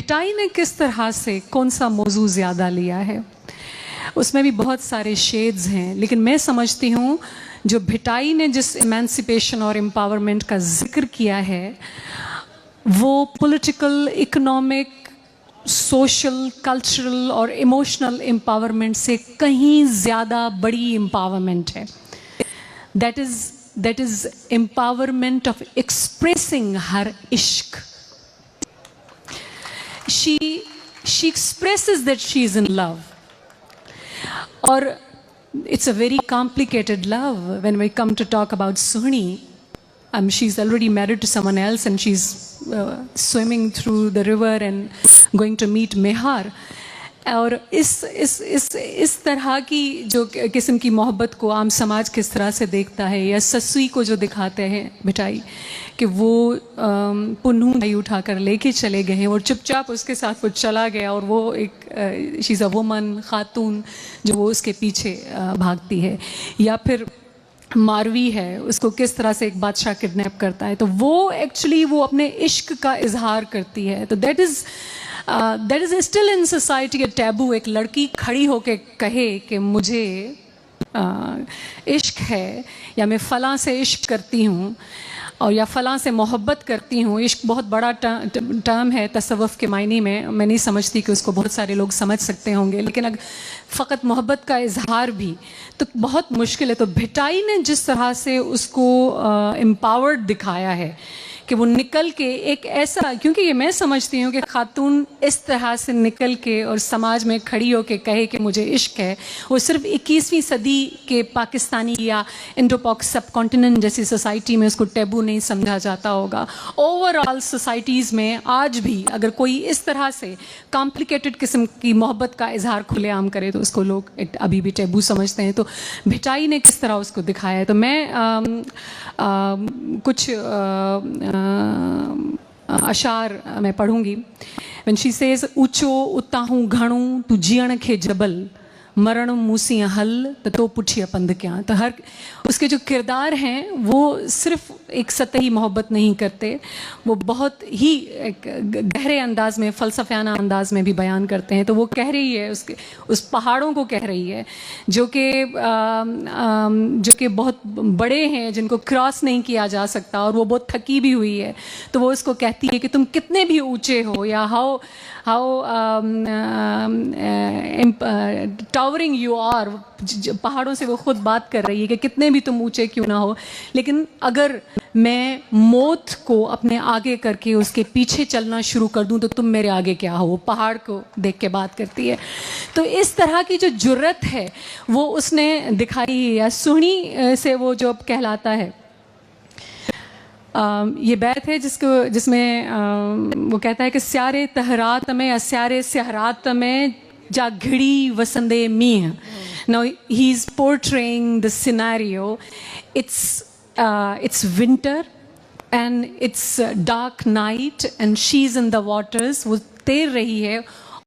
भिटाई ने किस तरह से कौन सा मौजू ज़्यादा लिया है, उसमें भी बहुत सारे शेड्स हैं, लेकिन मैं समझती हूँ जो भिटाई ने जिस एमेंसिपेशन और एम्पावरमेंट का जिक्र किया है वो पॉलिटिकल, इकोनॉमिक, सोशल, कल्चरल और इमोशनल एम्पावरमेंट से कहीं ज़्यादा बड़ी एम्पावरमेंट है. that is empowerment of expressing her ishq. She expresses that she is in love. Or it's a very complicated love when we come to talk about Suhani. She's already married to someone else and she's swimming through the river and going to meet Mehar. और इस तरह की जो किस्म की मोहब्बत को आम समाज किस तरह से देखता है, या ससुई को जो दिखाते हैं भिटाई कि वो पुन्नू भाई उठाकर लेके चले गए हैं और चुपचाप उसके साथ वो चला गया और वो एक शी इज़ अ वुमन, खातून जो वो उसके पीछे भागती है. या फिर मारवी है, उसको किस तरह से एक बादशाह किडनैप करता है, तो वो एक्चुअली वो अपने इश्क का इजहार करती है. तो that is still in society a taboo. एक लड़की खड़ी होके कहे कि मुझे इश्क है या मैं फ़लाँ से इश्क करती हूँ और या फ़लाँ से मोहब्बत करती हूँ. इश्क बहुत बड़ा टर्म है तसव्वुफ़ के मायने में. मैं नहीं समझती कि उसको बहुत सारे लोग समझ सकते होंगे, लेकिन अगर फ़कत मोहब्बत का इजहार भी तो बहुत मुश्किल है. तो भिटाई ने जिस तरह से उसको एम्पावर्ड दिखाया है कि वो निकल के एक ऐसा, क्योंकि ये मैं समझती हूँ कि खातून इस तरह से निकल के और समाज में खड़ी होके कहे कि मुझे इश्क है, वो सिर्फ 21वीं सदी के पाकिस्तानी या इंडो पाक सब कॉन्टिनेंट जैसी सोसाइटी में उसको टैबू नहीं समझा जाता होगा. ओवरऑल सोसाइटीज़ में आज भी अगर कोई इस तरह से कॉम्प्लिकेटेड किस्म की मोहब्बत का इजहार खुलेआम करे तो उसको लोग अभी भी टैबू समझते हैं. तो भिटाई ने किस तरह उसको दिखाया है, तो मैं कुछ अशार मैं पढ़ूंगी. When she says ऊंचो उताहूं घणो तू जीअण खे जबल मरण मूसी हल तो पुछिया पंध क्या. तो हर उसके जो किरदार हैं वो सिर्फ एक सतही मोहब्बत नहीं करते, वो बहुत ही गहरे अंदाज में, फ़लसफ़ाना अंदाज में भी बयान करते हैं. तो वो कह रही है उस पहाड़ों को कह रही है जो कि बहुत बड़े हैं, जिनको क्रॉस नहीं किया जा सकता, और वो बहुत थकी भी हुई है. तो वो उसको कहती है कि तुम कितने भी ऊँचे हो या हाउ टावरिंग यू आर, पहाड़ों से वो खुद बात कर रही है कि कितने भी तुम ऊंचे क्यों ना हो, लेकिन अगर मैं मौत को अपने आगे करके उसके पीछे चलना शुरू कर दूं तो तुम मेरे आगे क्या हो. वो पहाड़ को देख के बात करती है. तो इस तरह की जो जुर्रत है वो उसने दिखाई है. या सुहनी से वो जो कहलाता है, ये बैत है जिसमें वो कहता है कि स्यारे तहरात में अस्यारे स्यारात में जा घिड़ी वसंदे मीह. Now he's portraying the scenario. It's winter and it's dark night and she's in the waters. वो तैर रही है